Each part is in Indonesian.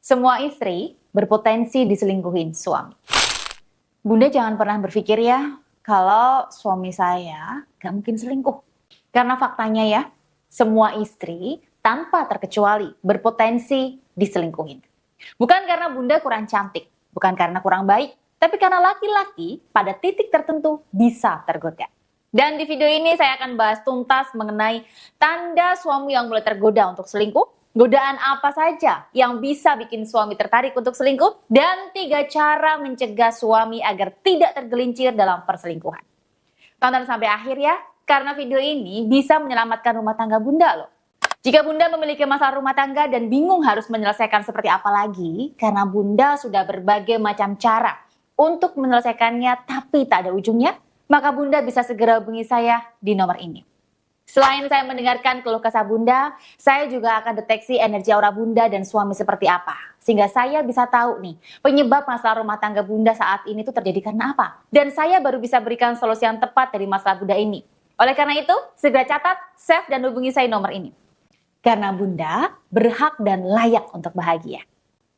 Semua istri berpotensi diselingkuhin suami. Bunda jangan pernah berpikir ya, kalau suami saya gak mungkin selingkuh. Karena faktanya ya, semua istri tanpa terkecuali berpotensi diselingkuhin. Bukan karena Bunda kurang cantik, bukan karena kurang baik, tapi karena laki-laki pada titik tertentu bisa tergoda. Dan di video ini saya akan bahas tuntas mengenai tanda suami yang mulai tergoda untuk selingkuh, godaan apa saja yang bisa bikin suami tertarik untuk selingkuh, dan 3 cara mencegah suami agar tidak tergelincir dalam perselingkuhan. Tonton sampai akhir ya, karena video ini bisa menyelamatkan rumah tangga Bunda loh. Jika Bunda memiliki masalah rumah tangga dan bingung harus menyelesaikan seperti apa lagi, karena Bunda sudah berbagai macam cara untuk menyelesaikannya tapi tak ada ujungnya, maka Bunda bisa segera hubungi saya di nomor ini. Selain saya mendengarkan keluh kesah Bunda, saya juga akan deteksi energi aura Bunda dan suami seperti apa. Sehingga saya bisa tahu nih, penyebab masalah rumah tangga Bunda saat ini tuh terjadi karena apa. Dan saya baru bisa berikan solusi yang tepat dari masalah Bunda ini. Oleh karena itu, segera catat, save, dan hubungi saya nomor ini. Karena Bunda berhak dan layak untuk bahagia.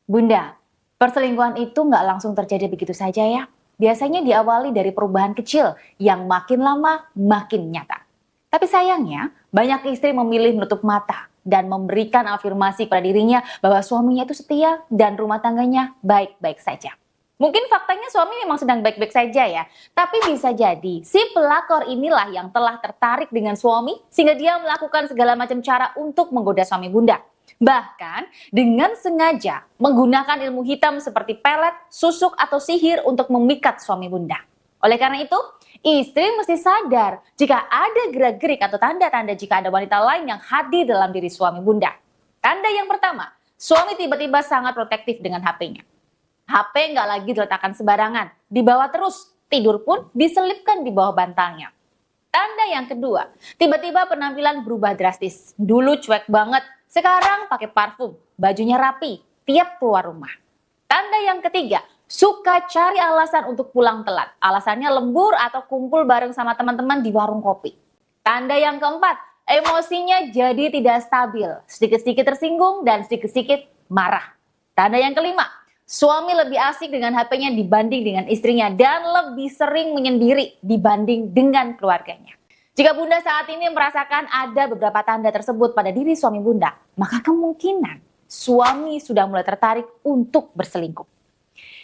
Bunda, perselingkuhan itu nggak langsung terjadi begitu saja ya. Biasanya diawali dari perubahan kecil yang makin lama makin nyata. Tapi sayangnya, banyak istri memilih menutup mata dan memberikan afirmasi pada dirinya bahwa suaminya itu setia dan rumah tangganya baik-baik saja. Mungkin faktanya suami memang sedang baik-baik saja ya, tapi bisa jadi si pelakor inilah yang telah tertarik dengan suami sehingga dia melakukan segala macam cara untuk menggoda suami Bunda. Bahkan dengan sengaja menggunakan ilmu hitam seperti pelet, susuk, atau sihir untuk memikat suami Bunda. Oleh karena itu, istri mesti sadar jika ada gerak-gerik atau tanda-tanda jika ada wanita lain yang hadir dalam diri suami Bunda. Tanda yang pertama, suami tiba-tiba sangat protektif dengan HP-nya. HP nggak lagi diletakkan sembarangan, dibawa terus, tidur pun diselipkan di bawah bantalnya. Tanda yang kedua, tiba-tiba penampilan berubah drastis. Dulu cuek banget, sekarang pakai parfum, bajunya rapi, tiap keluar rumah. Tanda yang ketiga, suka cari alasan untuk pulang telat. Alasannya lembur atau kumpul bareng sama teman-teman di warung kopi. Tanda yang keempat, emosinya jadi tidak stabil. Sedikit-sedikit tersinggung dan sedikit-sedikit marah. Tanda yang kelima, suami lebih asik dengan HP-nya dibanding dengan istrinya dan lebih sering menyendiri dibanding dengan keluarganya. Jika Bunda saat ini merasakan ada beberapa tanda tersebut pada diri suami Bunda, maka kemungkinan suami sudah mulai tertarik untuk berselingkuh.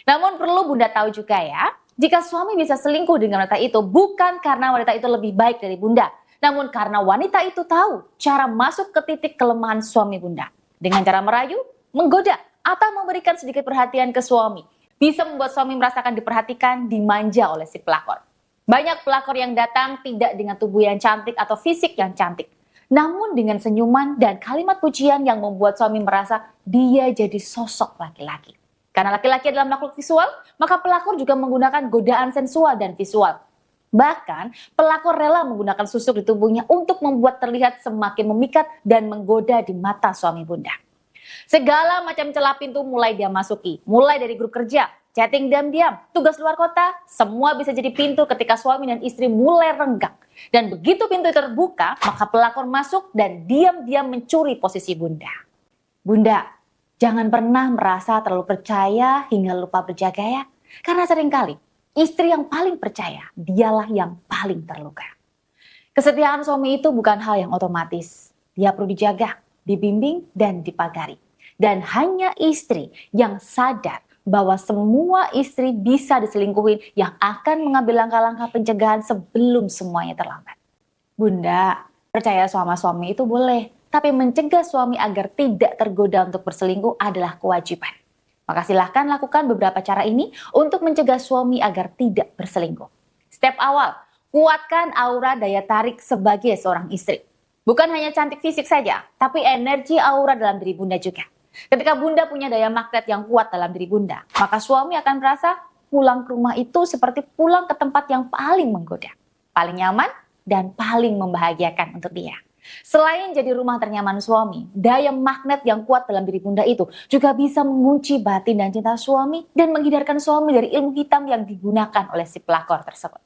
Namun perlu Bunda tahu juga ya, jika suami bisa selingkuh dengan wanita itu bukan karena wanita itu lebih baik dari Bunda, namun karena wanita itu tahu cara masuk ke titik kelemahan suami Bunda. Dengan cara merayu, menggoda, atau memberikan sedikit perhatian ke suami, bisa membuat suami merasakan diperhatikan, dimanja oleh si pelakor. Banyak pelakor yang datang tidak dengan tubuh yang cantik atau fisik yang cantik, namun dengan senyuman dan kalimat pujian yang membuat suami merasa dia jadi sosok laki-laki. Karena laki-laki adalah makhluk visual, maka pelakor juga menggunakan godaan sensual dan visual. Bahkan, pelakor rela menggunakan susuk di tubuhnya untuk membuat terlihat semakin memikat dan menggoda di mata suami Bunda. Segala macam celah pintu mulai dia masuki, mulai dari grup kerja, chatting diam-diam, tugas luar kota, semua bisa jadi pintu ketika suami dan istri mulai renggang. Dan begitu pintu itu terbuka, maka pelakor masuk dan diam-diam mencuri posisi Bunda. Bunda, jangan pernah merasa terlalu percaya hingga lupa berjaga ya. Karena seringkali istri yang paling percaya, dialah yang paling terluka. Kesetiaan suami itu bukan hal yang otomatis. Dia perlu dijaga, dibimbing, dan dipagari. Dan hanya istri yang sadar bahwa semua istri bisa diselingkuhin yang akan mengambil langkah-langkah pencegahan sebelum semuanya terlambat. Bunda, percaya sama suami itu boleh, tapi mencegah suami agar tidak tergoda untuk berselingkuh adalah kewajiban. Maka silahkan lakukan beberapa cara ini untuk mencegah suami agar tidak berselingkuh. Step awal, kuatkan aura daya tarik sebagai seorang istri. Bukan hanya cantik fisik saja, tapi energi aura dalam diri Bunda juga. Ketika Bunda punya daya magnet yang kuat dalam diri Bunda, maka suami akan merasa pulang ke rumah itu seperti pulang ke tempat yang paling menggoda, paling nyaman, dan paling membahagiakan untuk dia. Selain jadi rumah ternyaman suami, daya magnet yang kuat dalam diri Bunda itu juga bisa mengunci batin dan cinta suami dan menghindarkan suami dari ilmu hitam yang digunakan oleh si pelakor tersebut.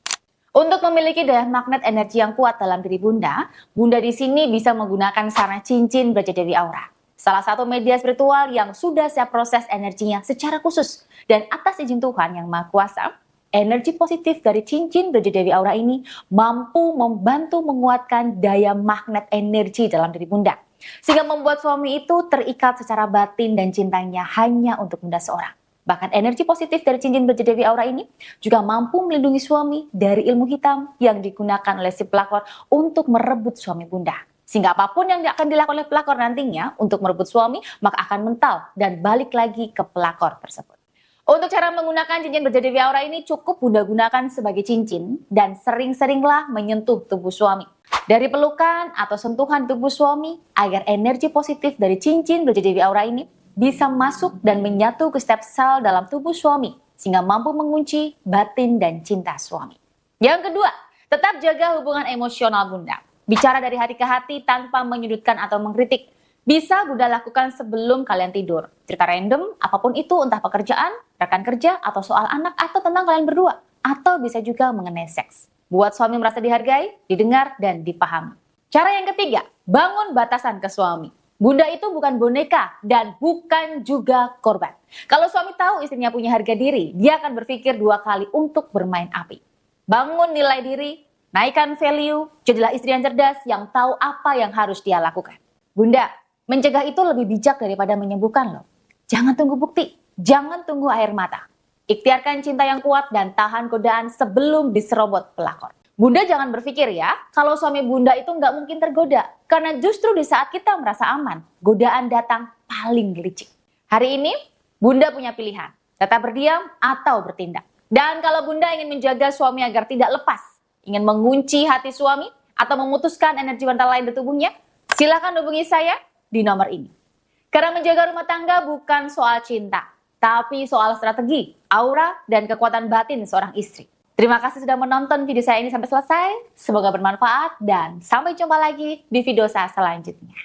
Untuk memiliki daya magnet energi yang kuat dalam diri Bunda, Bunda di sini bisa menggunakan sarana cincin berjadari aura. salah satu media spiritual yang sudah saya proses energinya secara khusus. Dan atas izin Tuhan yang Maha Kuasa, energi positif dari cincin Braja Dewi Aura ini mampu membantu menguatkan daya magnet energi dalam diri Bunda. Sehingga membuat suami itu terikat secara batin dan cintanya hanya untuk Bunda seorang. Bahkan energi positif dari cincin Braja Dewi Aura ini juga mampu melindungi suami dari ilmu hitam yang digunakan oleh si pelakor untuk merebut suami Bunda. Sehingga apapun yang akan dilakukan oleh pelakor nantinya untuk merebut suami, maka akan mental dan balik lagi ke pelakor tersebut. Untuk cara menggunakan cincin Braja Dewi Aura ini cukup Bunda gunakan sebagai cincin dan sering-seringlah menyentuh tubuh suami. Dari pelukan atau sentuhan tubuh suami agar energi positif dari cincin Braja Dewi Aura ini bisa masuk dan menyatu ke setiap sel dalam tubuh suami sehingga mampu mengunci batin dan cinta suami. Yang kedua, tetap jaga hubungan emosional Bunda. Bicara dari hati ke hati tanpa menyudutkan atau mengkritik. Bisa Bunda lakukan sebelum kalian tidur. Cerita random, apapun itu, entah pekerjaan, rekan kerja, atau soal anak, atau tentang kalian berdua. Atau bisa juga mengenai seks. Buat suami merasa dihargai, didengar, dan dipahami. Cara yang ketiga, bangun batasan ke suami. Bunda itu bukan boneka dan bukan juga korban. Kalau suami tahu istrinya punya harga diri, dia akan berpikir 2 kali untuk bermain api. Bangun nilai diri, naikkan value, jadilah istri yang cerdas yang tahu apa yang harus dia lakukan. Bunda, mencegah itu lebih bijak daripada menyembuhkan loh. Jangan tunggu bukti, jangan tunggu air mata. Ikhtiarkan cinta yang kuat dan tahan godaan sebelum diserobot pelakor. Bunda jangan berpikir ya, kalau suami Bunda itu nggak mungkin tergoda. Karena justru di saat kita merasa aman, godaan datang paling licik. Hari ini, Bunda punya pilihan, tetap berdiam atau bertindak. Dan kalau Bunda ingin menjaga suami agar tidak lepas, ingin mengunci hati suami, atau memutuskan energi wanita lain di tubuhnya, silakan hubungi saya di nomor ini. Karena menjaga rumah tangga bukan soal cinta, tapi soal strategi, aura, dan kekuatan batin seorang istri. Terima kasih sudah menonton video saya ini sampai selesai. Semoga bermanfaat dan sampai jumpa lagi di video saya selanjutnya.